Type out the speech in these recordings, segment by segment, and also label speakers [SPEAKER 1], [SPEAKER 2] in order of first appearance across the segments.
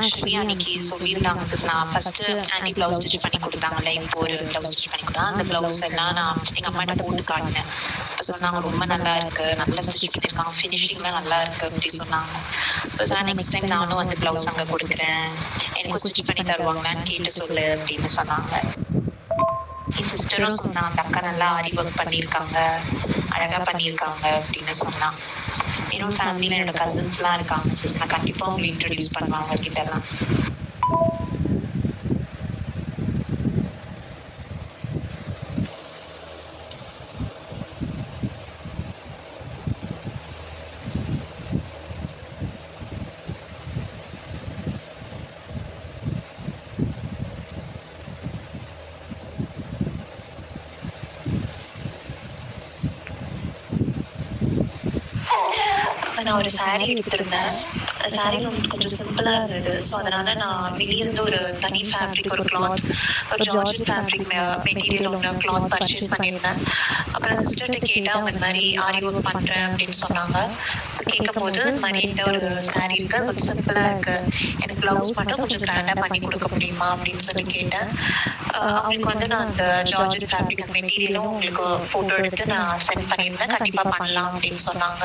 [SPEAKER 1] Actually அன்னைக்கு சொல்லியிருந்தாங்க sis. நான் ஃபர்ஸ்ட் ஆன்டி பிளவுஸ் ஸ்டிச் பண்ணி கொடுத்தாங்கல்ல, இப்போ ஒரு பிளவுஸ் ஸ்டிச் பண்ணி கொடுத்தா அந்த பிளவுஸ் எல்லாம் நான் எங்க அம்மாட்ட போட்டு காட்டினேன். இப்போ சொன்னாங்க ரொம்ப நல்லா இருக்கு, நல்லா ஸ்டிச் பண்ணியிருக்காங்க, ஃபினிஷிங்லாம் நல்லா இருக்கு அப்படி சொன்னாங்க. இப்போ சார் நெக்ஸ்ட் டைம் நானும் வந்து பிளவுஸ் அங்கே கொடுக்குறேன், எனக்கும் ஸ்டிச் பண்ணி தருவாங்களான்னு கேட்டு சொல்லு அப்படின்னு சொன்னாங்க. என் சிஸ்டரும் சொன்னா அந்த அக்கா நல்லா ஆரி ஒர்க் பண்ணியிருக்காங்க, அழகா பண்ணியிருக்காங்க அப்படின்னு சொன்னாங்க. என்னோட ஃபேமிலியில் என்னோட கசின்ஸ்லாம் இருக்காங்க சிஸ், நான் கண்டிப்பாக உங்களை இன்ட்ரடியூஸ் பண்ணுவாங்க கிட்டலாம். நான் ஒரு சாரீ எடுத்திருந்தேன். சாரீ கொஞ்சம் சிம்பிளா இருந்தது. ஸோ அதனால நான் வெளியிருந்து ஒரு தனி ஃபேப்ரிக், ஒரு கிளாத், ஒரு ஜார்ஜெட் ஃபேப்ரிக் மெட்டீரியல் ஒன்று கிளாத் பர்ச்சேஸ் பண்ணியிருந்தேன். அப்புறம் சிஸ்டர்கிட்ட கேட்டால் அவங்க இந்த மாதிரி ஆரி ஒர்க் பண்ணுறேன் அப்படின்னு சொன்னாங்க. கேட்கும்போது இந்த மாதிரி என்கிட்ட ஒரு சாரீ இருக்கு, கொஞ்சம் சிம்பிளா இருக்கு, எனக்கு பிளவுஸ் மட்டும் கொஞ்சம் கிராண்டா பண்ணி கொடுக்க முடியுமா அப்படின்னு சொல்லி கேட்டேன். அவங்களுக்கு வந்து நான் அந்த ஜார்ஜெட் ஃபேப்ரிக் மெட்டீரியலும் உங்களுக்கு ஃபோட்டோ எடுத்து நான் சென்ட் பண்ணியிருந்தேன். கண்டிப்பாக பண்ணலாம் அப்படின்னு சொன்னாங்க.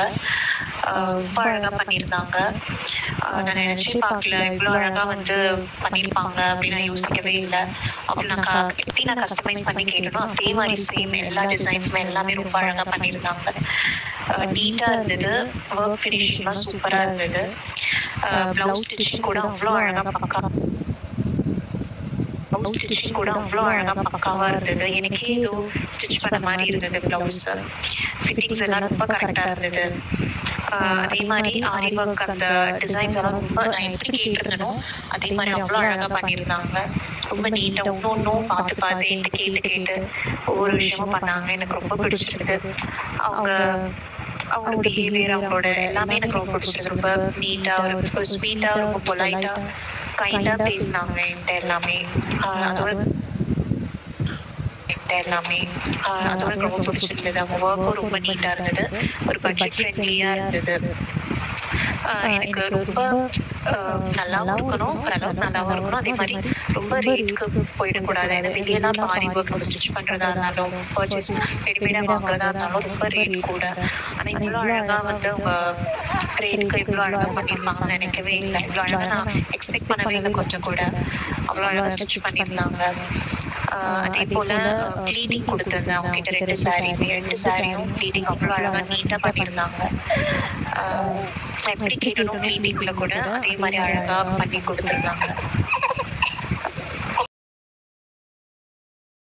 [SPEAKER 1] ரொம்ப அழகா பண்ணியிருந்தாங்க. நான் நினைச்சே பார்க்கல இவ்வளோ அழகா வந்து பண்ணியிருப்பாங்க அப்படின்னு நான் யோசிக்கவே இல்லை. அப்படி நான் எப்படி நான் கஸ்டமைஸ் பண்ணி கேட்டனோ அதே மாதிரி சேம் எல்லா டிசைன்ஸுமே எல்லாமே ரொம்ப அழகா பண்ணியிருந்தாங்க. நீட்டா இருந்தது, ஒர்க் ஃபினிஷிங்லாம் சூப்பரா இருந்தது. பிளவுஸ் ஸ்டிச்சிங் கூட அவ்வளோ அழகா பக்காவா இருந்தது. எனக்கே ஏதோ ஸ்டிச் பண்ண மாதிரி இருந்தது. பிளவுஸ் ஃபிட்டிங்ஸ் எல்லாம் ரொம்ப கரெக்டா இருந்தது. அதே மாதிரி ஆரி ஒர்க் அந்த டிசைன்ஸ் எல்லாம் ரொம்ப நான் எப்படி கேட்டிருந்தனோ அதே மாதிரி அவ்வளோ அழகா பண்ணியிருந்தாங்க. ரொம்ப நீட்டா ஒன்றும் பார்த்து என்கிட்ட கேட்டு ஒவ்வொரு விஷயமும் பண்ணாங்க. எனக்கு ரொம்ப பிடிச்சிருந்தது. அவங்களோட பிஹேவியர், அவங்களோட எல்லாமே எனக்கு ரொம்ப பிடிச்சிருந்தது. ரொம்ப நீட்டா, ஒரு ஸ்வீட்டா, ரொம்ப பொலைட்டா, கைண்டா பேசினாங்க என்கிட்ட எல்லாமே. அதோட ரொம்ப பிடிச்சிருந்தது. அவங்க ஒர்க்கும் ரொம்ப நீட்டா இருந்தது, ஒரு பட்ஜெட் ஃப்ரெண்ட்லியா இருந்தது. எனக்கு ரொம்ப நல்லாவும் இருக்கணும், ஓரளவுக்கு நல்லாவும் இருக்கணும். அதே மாதிரி ரொம்ப ரேட்டுக்கு போயிடக்கூடாது. ஏன்னா வெளியெல்லாம் இப்போ ஆரி ஒர்க் நம்ம ஸ்டிச் பண்ணுறதா இருந்தாலும், பர்ச்சேஸ் ரெடிமேடாக வாங்குறதா இருந்தாலும் ரொம்ப ரேட் கூட. ஆனால் இவ்வளோ அழகாக வந்து அவங்க ரேட்டுக்கு இவ்வளோ அழகாக பண்ணியிருப்பாங்கன்னு நினைக்கவே இல்லை. இவ்வளோ அழகாக நான் எக்ஸ்பெக்ட் பண்ணவே இல்லை கொஞ்சம் கூட. அவ்வளோ அழகாக ஸ்டிச் பண்ணியிருந்தாங்க. அதே போல் ப்ளீட்டிங் கொடுத்துருந்தேன் அவங்க கிட்ட. 2 சாரியும் ப்ளீட்டிங் அவ்வளோ அழகாக நீட்டாக பண்ணியிருந்தாங்க. நான் எப்படி கேட்டணும் ப்ளீட்டிங்கில் கூட அதே மாதிரி அழகாக பண்ணி கொடுத்துருந்தாங்க.